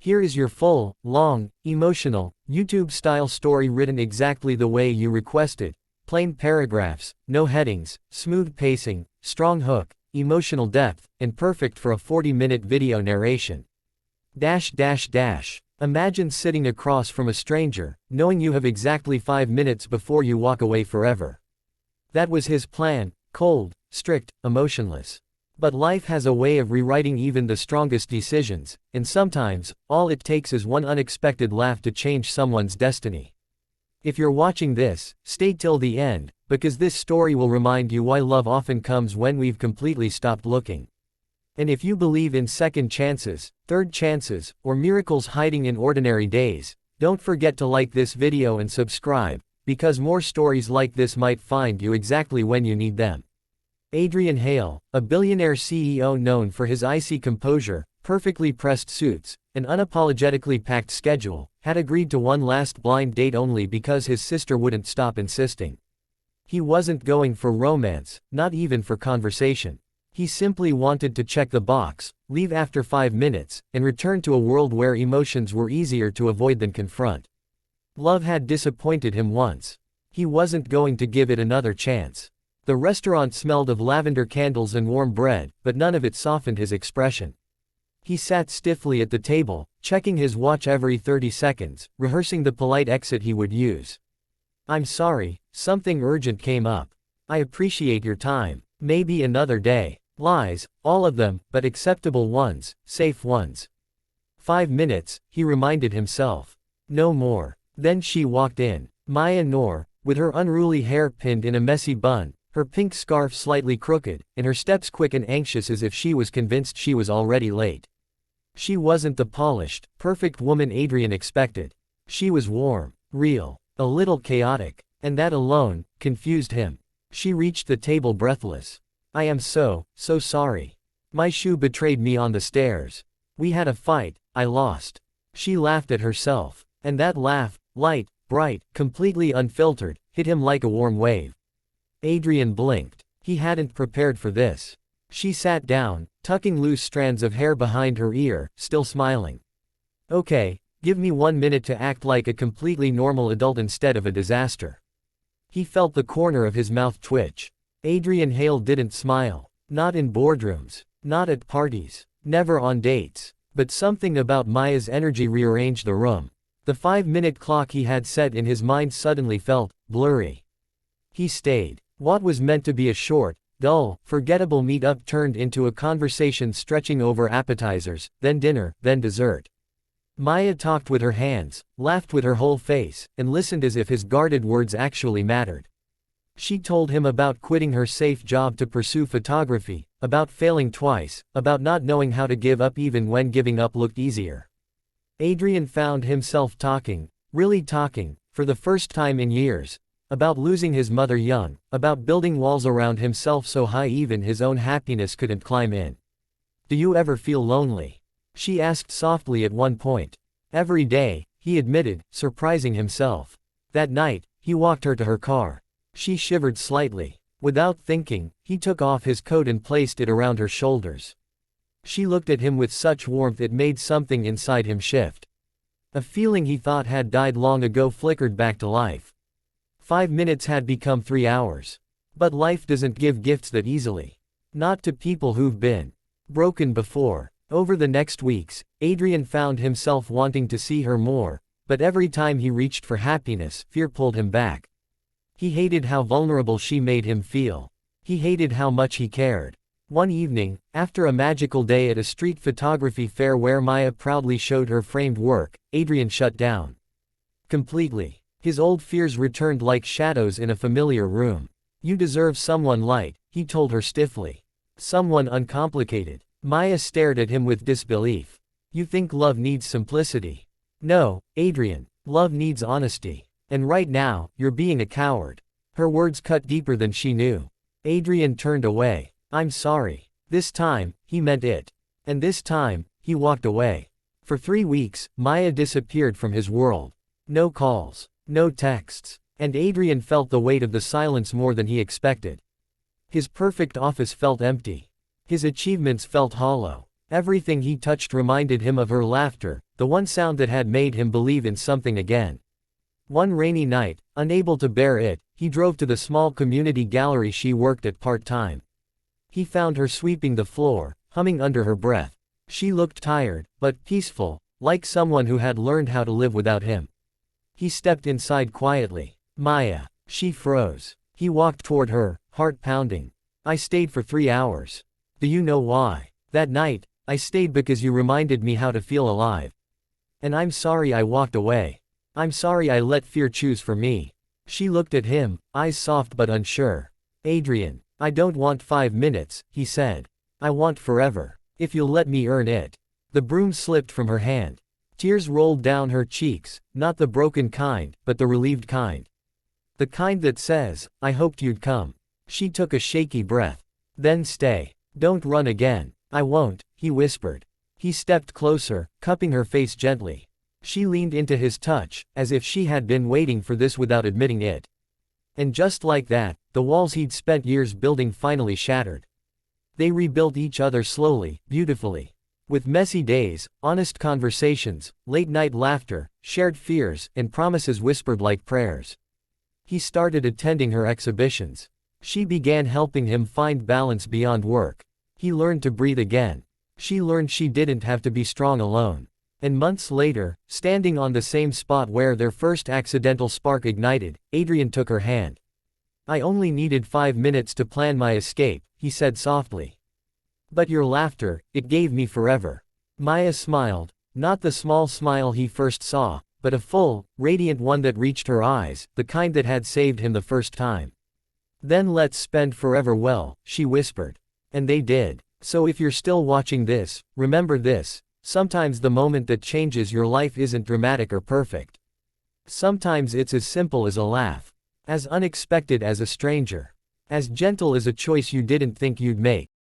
Here is your full, long, emotional, YouTube-style story written exactly the way you requested. Plain paragraphs, no headings, smooth pacing, strong hook, emotional depth, and perfect for a 40-minute video narration. Imagine sitting across from a stranger, knowing you have exactly 5 minutes before you walk away forever. That was his plan, cold, strict, emotionless. But life has a way of rewriting even the strongest decisions, and sometimes, all it takes is one unexpected laugh to change someone's destiny. If you're watching this, stay till the end, because this story will remind you why love often comes when we've completely stopped looking. And if you believe in second chances, third chances, or miracles hiding in ordinary days, don't forget to like this video and subscribe, because more stories like this might find you exactly when you need them. Adrian Hale, a billionaire CEO known for his icy composure, perfectly pressed suits, and unapologetically packed schedule, had agreed to one last blind date only because his sister wouldn't stop insisting. He wasn't going for romance, not even for conversation. He simply wanted to check the box, leave after 5 minutes, and return to a world where emotions were easier to avoid than confront. Love had disappointed him once. He wasn't going to give it another chance. The restaurant smelled of lavender candles and warm bread, but none of it softened his expression. He sat stiffly at the table, checking his watch every 30 seconds, rehearsing the polite exit he would use. "I'm sorry, something urgent came up. I appreciate your time. Maybe another day." Lies, all of them, but acceptable ones, safe ones. 5 minutes, he reminded himself. No more. Then she walked in. Maya Noor, with her unruly hair pinned in a messy bun, her pink scarf slightly crooked, and her steps quick and anxious as if she was convinced she was already late. She wasn't the polished, perfect woman Adrian expected. She was warm, real, a little chaotic, and that alone confused him. She reached the table breathless. "I am so sorry. My shoe betrayed me on the stairs. We had a fight, I lost." She laughed at herself, and that laugh, light, bright, completely unfiltered, hit him like a warm wave. Adrian blinked. He hadn't prepared for this. She sat down, tucking loose strands of hair behind her ear, still smiling. "Okay, give me 1 minute to act like a completely normal adult instead of a disaster." He felt the corner of his mouth twitch. Adrian Hale didn't smile. Not in boardrooms. Not at parties. Never on dates. But something about Maya's energy rearranged the room. The 5-minute clock he had set in his mind suddenly felt blurry. He stayed. What was meant to be a short, dull, forgettable meet-up turned into a conversation stretching over appetizers, then dinner, then dessert. Maya talked with her hands, laughed with her whole face, and listened as if his guarded words actually mattered. She told him about quitting her safe job to pursue photography, about failing twice, about not knowing how to give up even when giving up looked easier. Adrian found himself talking, really talking, for the first time in years, about losing his mother young, about building walls around himself so high even his own happiness couldn't climb in. "Do you ever feel lonely?" she asked softly at one point. "Every day," he admitted, surprising himself. That night, he walked her to her car. She shivered slightly. Without thinking, he took off his coat and placed it around her shoulders. She looked at him with such warmth it made something inside him shift. A feeling he thought had died long ago flickered back to life. 5 minutes had become 3 hours. But life doesn't give gifts that easily. Not to people who've been broken before. Over the next weeks, Adrian found himself wanting to see her more, but every time he reached for happiness, fear pulled him back. He hated how vulnerable she made him feel. He hated how much he cared. One evening, after a magical day at a street photography fair where Maya proudly showed her framed work, Adrian shut down. Completely. His old fears returned like shadows in a familiar room. "You deserve someone light," he told her stiffly. "Someone uncomplicated." Maya stared at him with disbelief. "You think love needs simplicity?" "No, Adrian. Love needs honesty. And right now, you're being a coward." Her words cut deeper than she knew. Adrian turned away. "I'm sorry." This time, he meant it. And this time, he walked away. For 3 weeks, Maya disappeared from his world. No calls. No texts. And Adrian felt the weight of the silence more than he expected. His perfect office felt empty. His achievements felt hollow. Everything he touched reminded him of her laughter, the one sound that had made him believe in something again. One rainy night, unable to bear it, he drove to the small community gallery she worked at part-time. He found her sweeping the floor, humming under her breath. She looked tired, but peaceful, like someone who had learned how to live without him. He stepped inside quietly. Maya. She froze. He walked toward her, heart pounding. I stayed for 3 hours. Do you know why? That night, I stayed because you reminded me how to feel alive. And I'm sorry I walked away. I'm sorry I let fear choose for me. She looked at him, eyes soft but unsure. Adrian, I don't want 5 minutes, he said. I want forever. If you'll let me earn it. The broom slipped from her hand. Tears rolled down her cheeks, not the broken kind, but the relieved kind. The kind that says, I hoped you'd come. She took a shaky breath. Then stay. Don't run again. I won't, he whispered. He stepped closer, cupping her face gently. She leaned into his touch, as if she had been waiting for this without admitting it. And just like that, the walls he'd spent years building finally shattered. They rebuilt each other slowly, beautifully. With messy days, honest conversations, late-night laughter, shared fears, and promises whispered like prayers. He started attending her exhibitions. She began helping him find balance beyond work. He learned to breathe again. She learned she didn't have to be strong alone. And months later, standing on the same spot where their first accidental spark ignited, Adrian took her hand. I only needed 5 minutes to plan my escape, he said softly. But your laughter, it gave me forever. Maya smiled, not the small smile he first saw, but a full, radiant one that reached her eyes, the kind that had saved him the first time. Then let's spend forever well, she whispered. And they did. So if you're still watching this, remember this. Sometimes the moment that changes your life isn't dramatic or perfect. Sometimes it's as simple as a laugh. As unexpected as a stranger. As gentle as a choice you didn't think you'd make.